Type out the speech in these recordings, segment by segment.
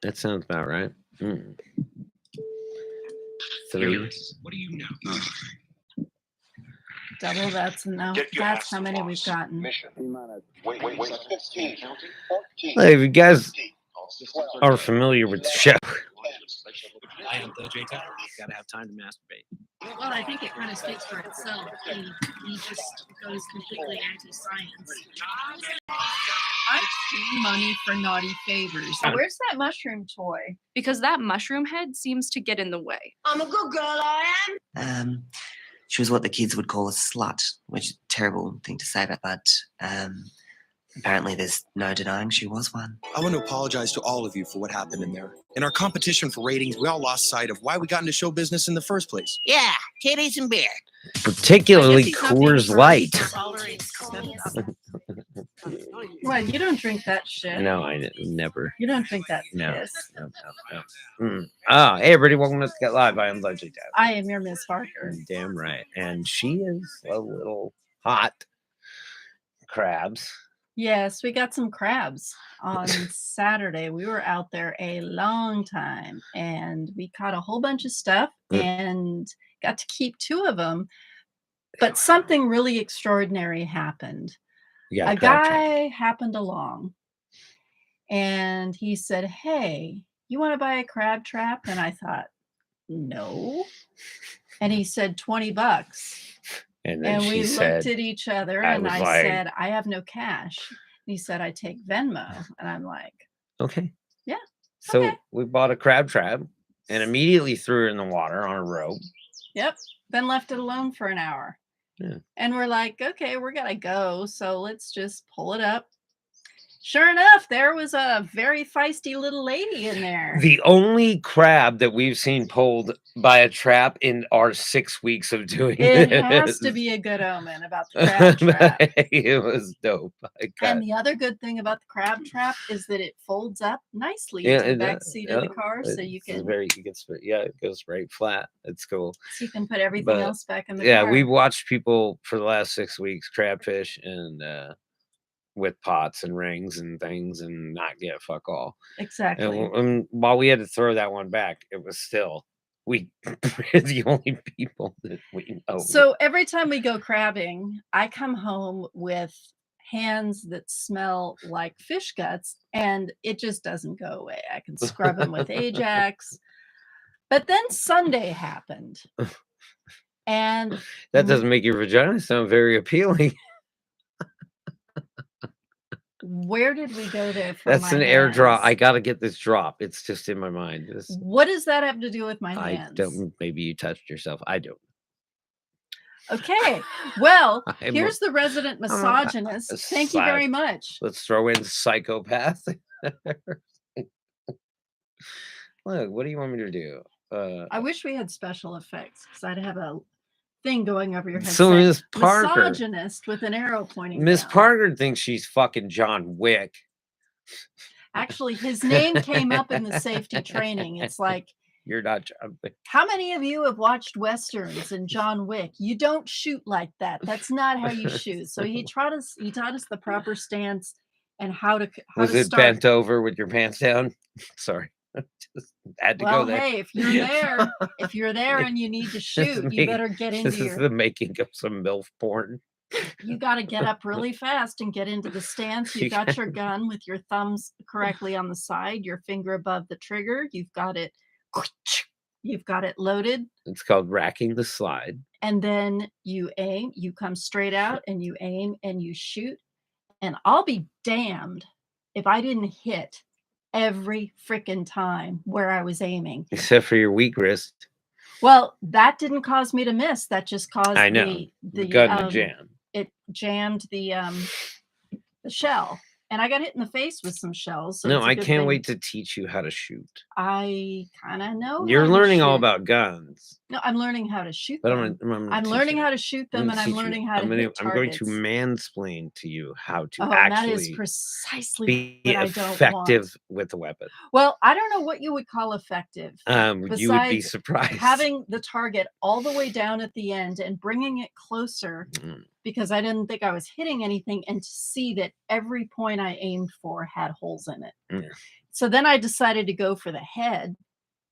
That sounds about right. Mm. 3. What do you know? Double, that's enough. That's how many we've gotten. Mission. Wait, 15, 14. Hey, if you guys are familiar with the show, I am the J Tower. Gotta have time to masturbate. Well, I think it kind of speaks for itself. He just goes completely anti-science. I pay money for naughty favors. Where's that mushroom toy? Because that mushroom head seems to get in the way. I'm a good girl, I am. She was what the kids would call a slut, which is a terrible thing to say, but apparently there's no denying she was one. I want to apologize to all of you for what happened in there. In our competition for ratings, we all lost sight of why we got into show business in the first place. Yeah, titties and beer. particularly Coors Light. What? You don't drink that shit. No, I never. You don't drink that No. piss. No. Hey, everybody, welcome to Get Live. I am Legend Dad. I am your Miss Parker. Damn right. And she is a little hot. Crabs. Yes, we got some crabs on Saturday. We were out there a long time and we caught a whole bunch of stuff and got to keep 2 of them. But something really extraordinary happened. A guy happened along and he said, "Hey, you want to buy a crab trap?" And I thought, no. And he said, $20. And we looked at each other and I said, "I have no cash." He said, "I take Venmo." And I'm like, okay. Yeah. So okay. we bought a crab trap and immediately threw it in the water on a rope. Yep. Then left it alone for an hour. Yeah. And we're like, okay, we're going to go. So let's just pull it up. Sure enough, there was a very feisty little lady in there. The only crab that we've seen pulled by a trap in our 6 weeks of doing it this. has to be a good omen about the crab trap. It was dope. And the other good thing about the crab trap is that it folds up nicely to the back seat of the car, so you can it goes right flat. It's cool. So you can put everything else back in the car. Yeah, we watched people for the last 6 weeks crabfish and with pots and rings and things and not get fuck all. Exactly. And while we had to throw that one back, it was still we're the only people that we know. So every time we go crabbing, I come home with hands that smell like fish guts and it just doesn't go away. I can scrub them with Ajax. But then Sunday happened. And that doesn't make your vagina sound very appealing. Where did we go there? That's an airdrop. I got to get this drop. It's just in my mind. What does that have to do with my hands? I don't. Maybe you touched yourself. I don't. Okay. Well, here's the resident misogynist. Thank you very much. Let's throw in psychopath. Look, what do you want me to do? I wish we had special effects because I'd have a thing going over your head. So Miss Parker, misogynist with an arrow pointing. Miss down. Parker thinks she's fucking John Wick. Actually, his name came up in the safety training. It's like, you're not John Wick. How many of you have watched Westerns and John Wick? You don't shoot like that. That's not how you shoot. So he taught us the proper stance and how to start. Bent over with your pants down? Sorry. Just had to go there. Hey, if you're there and you need to shoot, you better get into This is the making of some MILF porn. You got to get up really fast and get into the stance. You've got your gun with your thumbs correctly on the side, your finger above the trigger. You've got it loaded. It's called racking the slide. And then you aim, you come straight out and you aim and you shoot. And I'll be damned if I didn't hit every freaking time where I was aiming. Except for your weak wrist. Well, that didn't cause me to miss. That just caused the gun to jam. It jammed the shell. And I got hit in the face with some shells. So no, I can't wait to teach you how to shoot. I kind of know. You're learning all about guns. No, I'm learning how to shoot but them. I'm learning how to shoot them, and I'm learning how to hit targets. I'm going to mansplain to you how to actually that is precisely be what I don't effective want. With the weapon. Well, I don't know what you would call effective. You would be surprised. Having the target all the way down at the end and bringing it closer because I didn't think I was hitting anything, and to see that every point I aimed for had holes in it. So then I decided to go for the head,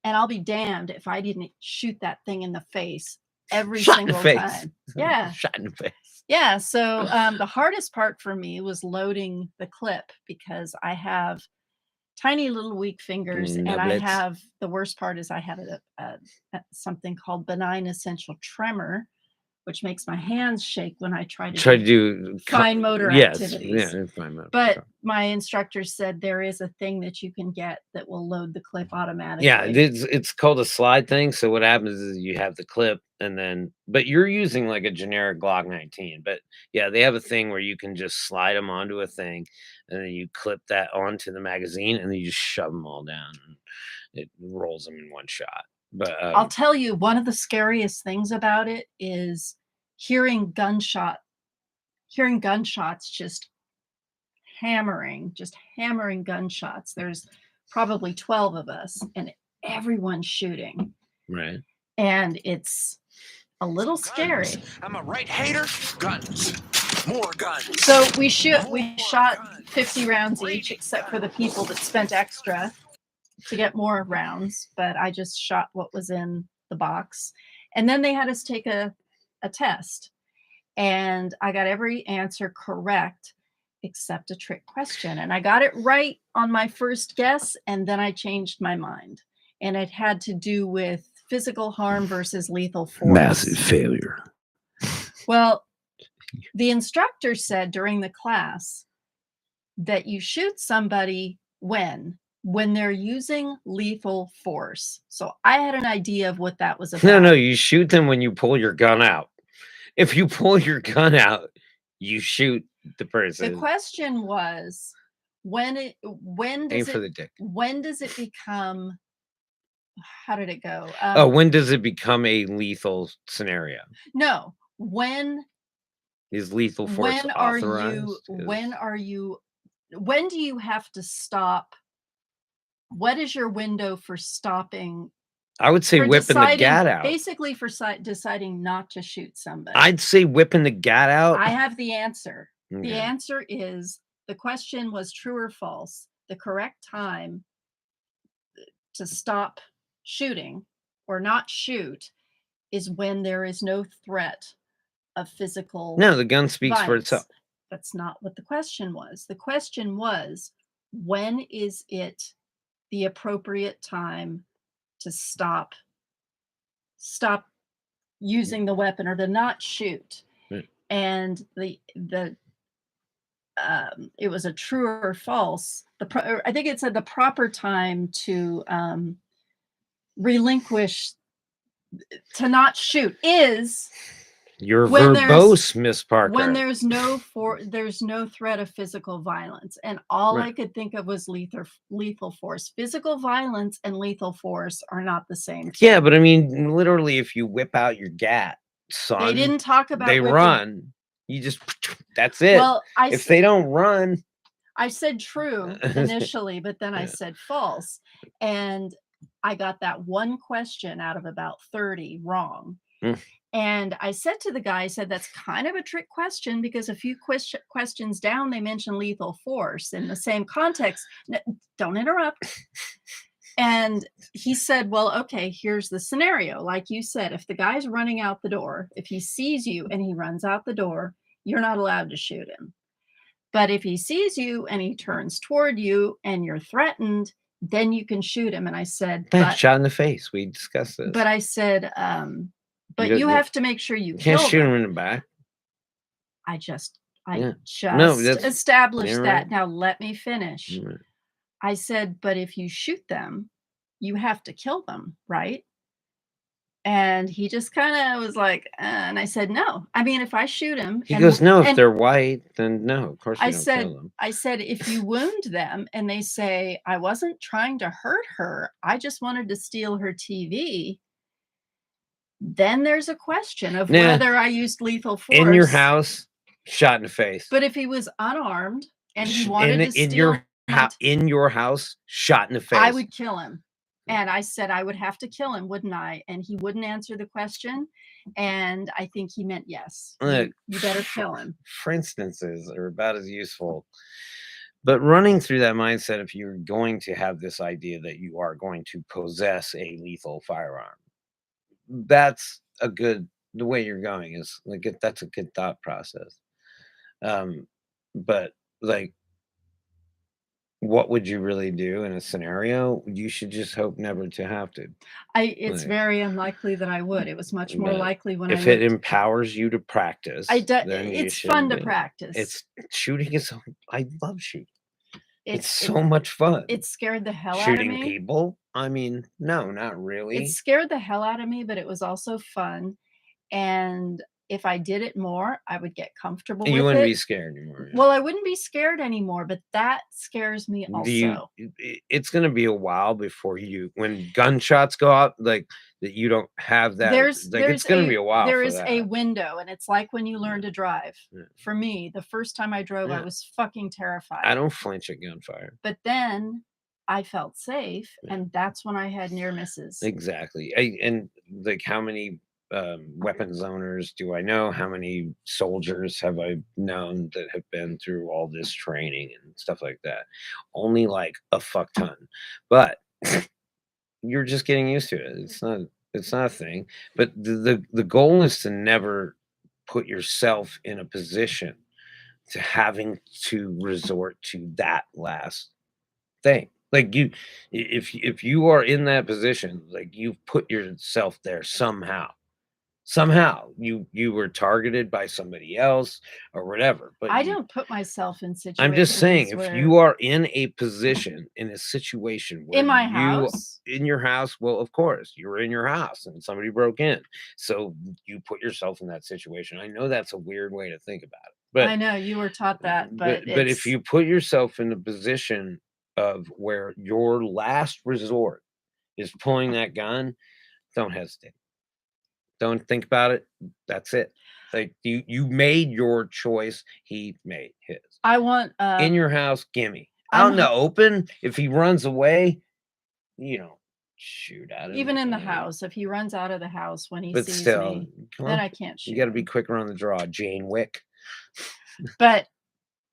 and I'll be damned if I didn't shoot that thing in the face every Shot in the single face. time. Yeah. Shot in the face. Yeah. So the hardest part for me was loading the clip because I have tiny little weak fingers, and I Nublets. have the worst part is I have something called benign essential tremor, which makes my hands shake when I try to do fine motor activities. Yeah, fine motor. But sure. my instructor said there is a thing that you can get that will load the clip automatically. Yeah, it's called a slide thing. So what happens is you have the clip, and then but you're using like a generic Glock 19. But yeah, they have a thing where you can just slide them onto a thing, and then you clip that onto the magazine, and then you just shove them all down, and it rolls them in one shot. But I'll tell you, one of the scariest things about it is hearing gunshots just hammering gunshots. There's probably 12 of us, and everyone's shooting, right. and it's a little scary. I'm a right hater. Guns. More guns. So we shot 50 rounds each, except for the people that spent extra to get more rounds, but I just shot what was in the box. And then they had us take a test, and I got every answer correct except a trick question. And I got it right on my first guess, and then I changed my mind. And it had to do with physical harm versus lethal force. Massive failure. Well, the instructor said during the class that you shoot somebody when they're using lethal force. So I had an idea of what that was about. No, you shoot them when you pull your gun out. If you pull your gun out, you shoot the person. The question was when does for the dick. When does it become, how did it go? When does it become a lethal scenario? No, when Is lethal force authorized? When do you have to stop? What is your window for stopping? I would say for whipping the gat out. Basically, for deciding not to shoot somebody. I'd say whipping the gat out. I have the answer. The Okay. answer is, the question was true or false. The correct time to stop shooting or not shoot is when there is no threat of physical No, the gun speaks for violence. itself. That's not what the question was. The question was, when is it the appropriate time to stop using the weapon or to not shoot? Right. And it was a true or false. I think it said the proper time to relinquish, to not shoot is You're when verbose, Miss Parker. when there's no threat of physical violence. And all I Right. could think of was lethal force. Physical violence and lethal force are not the same. Yeah, but I mean, literally, if you whip out your gat, son, They didn't talk about they whipping- run. You just that's it. Well, if they don't run, I said true initially, but then I Yeah. said false. And I got that one question out of about 30 wrong. Mm. And I said to the guy, I said, that's kind of a trick question because a few questions down, they mention lethal force in the same context. Don't interrupt. And he said, well, okay, here's the scenario. Like you said, if the guy's running out the door, if he sees you and he runs out the door, you're not allowed to shoot him. But if he sees you and he turns toward you and you're threatened, then you can shoot him. And I said, shot in the face. We discussed this. but I said, but don't- you have to make sure you can't kill shoot them. him in the back. I just Yeah. No, that's- established you're that. right. Now let me finish. Mm. I said, but if you shoot them, you have to kill them, right? And he just kind of was like, and I said, no. I mean, if I shoot him, He and- goes, no, if and they're white, then no, of course you I don't said, kill them. I said, if you wound them and they say, I wasn't trying to hurt her, I just wanted to steal her TV, then there's a question of Nah. whether I used lethal force. In your house, shot in the face. But if he was unarmed and he Sh- wanted to in steal your my in your house, shot in the face. I would kill him. And I said I would have to kill him, wouldn't I? And he wouldn't answer the question. And I think he meant yes. Look, You better kill him. For instances are about as useful. But running through that mindset, if you're going to have this idea that you are going to possess a lethal firearm, that's a good the way you're going is like that's a good thought process. Um, but like, what would you really do in a scenario? You should just hope never to have to. It's Like, very unlikely that I would. It was much more but likely when I if it lived. empowers you to practice, then you It's should fun to do it. practice. It's shooting is I love shooting. It's It so much fun. it scared the hell out of Shooting me. people? I mean, no, not It really. scared the hell out of me, but it was also fun, and if I did it more, I would get comfortable You with wouldn't be it. scared anymore. Well, I wouldn't be scared anymore, but that scares me Do you also. it's gonna be a while before you when gunshots go off, like, that you don't have that There's like, it's gonna be a while there for is a that. window, and it's like when you learn to drive. Yeah. For me, the first time I drove, I Yeah. was fucking I terrified. don't flinch at gunfire. But then I felt safe, Yeah. and that's when I had near misses. Exactly. And, like, how many, weapons owners do I know? How many soldiers have I known that have been through all this training and stuff like that? Only, like, a fuck ton. But you're just getting used to it. It's not a thing. But the goal is to never put yourself in a position to having to resort to that last thing. Like if you are in that position, like you've put yourself there somehow. Somehow you were targeted by somebody else or whatever. But I don't put myself in I'm just saying, situations if where you are in a position, in a situation where in my you house. in your house, well, of course, you were in your house and somebody broke in. So you put yourself in that situation. I know that's a weird way to think about it. But I know you were taught that, but but if it's you put yourself in a position of where your last resort is pulling that gun, don't hesitate. Don't think about it. That's it. Like you made your choice. He made his. I want In your house, gimme. I'm Out in the open, if he runs away, you don't shoot at him. even in the house, if he runs out of the house when he But sees still, me, come then on, I can't shoot you got to be him. quicker on the draw, Jane Wick. But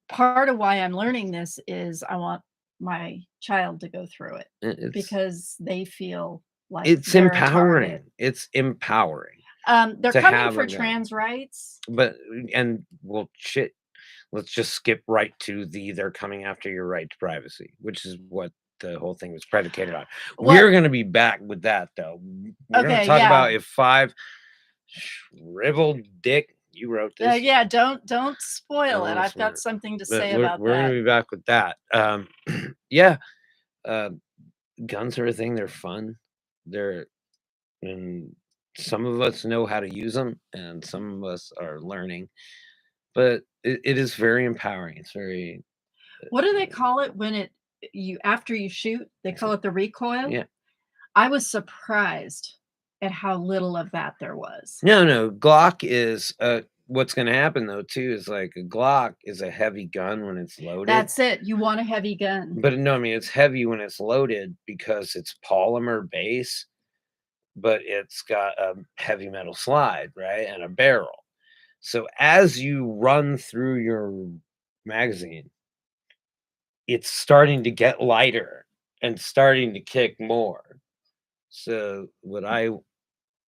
part of why I'm learning this is I want my child to go through it It's because they feel like it's they're a empowering. target. It's empowering They're to coming have for a gun. trans rights. But and well, shit. Let's just skip right to they're coming after your right to privacy, which is what the whole thing was predicated on. What- We're going to be back with that though. We're going to Okay, talk yeah. about if 5 shriveled dick. You wrote this. Yeah, don't spoil it. don't I've spoil got it. something to But say we're about going that. to be back with that. Yeah. Guns are a thing. They're fun. And some of us know how to use them, and some of us are learning. But it is very empowering. It's very What do they call it when you after you shoot? They call it the recoil. yeah. I was surprised at how little of that there was. No. Glock is what's going to happen though too is like a Glock is a heavy gun when it's loaded. That's it. You want a heavy gun. But no, I mean it's heavy when it's loaded because it's polymer base, but it's got a heavy metal slide, right? And a barrel. So as you run through your magazine, it's starting to get lighter and starting to kick more. So what I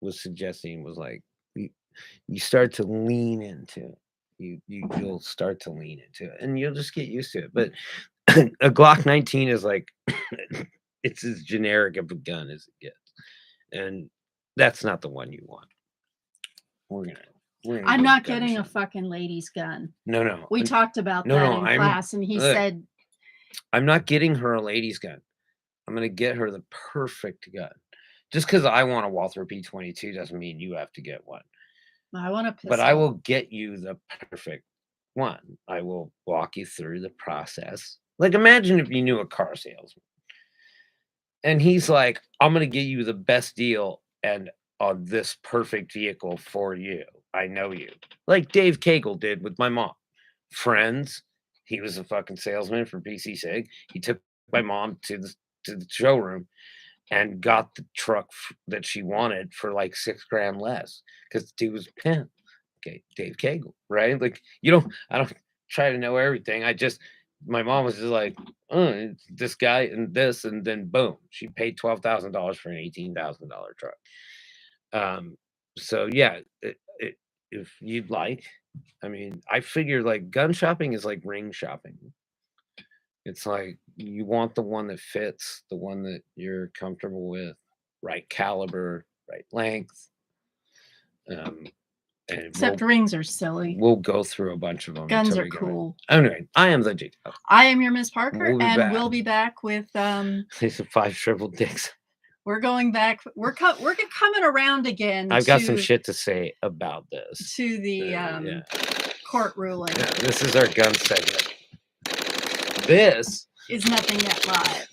was suggesting was like you start to lean into it. You'll start to lean into it and you'll just get used to it. But a Glock 19 is like it's as generic of a gun as it gets. And that's not the one you want. We're gonna I'm go not gun getting a shopping. fucking lady's gun. No. We talked about no, that no, in I'm- class, and he look. said, I'm not getting her a lady's gun. I'm gonna get her the perfect gun. Just because I want a Walther P22 doesn't mean you have to get one. "I want a pistol." But I will get you the perfect one. I will walk you through the process. Like imagine if you knew a car salesman. And he's like, I'm gonna get you the best deal and on this perfect vehicle for you. I know you. Like Dave Cagle did with my mom. Friends. He was a fucking salesman for PC Sig. He took my mom to the showroom and got the truck that she wanted for like $6,000 less because the dude was a pimp. Okay, Dave Cagle, right? Like I don't try to know everything. I just my mom was just like, oh, it's this guy and this, and then boom, she paid $12,000 for an $18,000 truck. So yeah, if you'd like, I mean, I figure like gun shopping is like ring shopping. It's like you want the one that fits, the one that you're comfortable with, right caliber, right length. And Except rings are silly. we'll go through a bunch of them. Guns until are we get it. cool. Anyway, I am the J. I am your Miss Parker, We'll be and back. we'll be back with These are 5 shriveled dicks. we're going back. We're coming around again. I've got some to- shit to say about this. to the Yeah. court ruling. Yeah, this is our gun segment. This Is nothing yet live.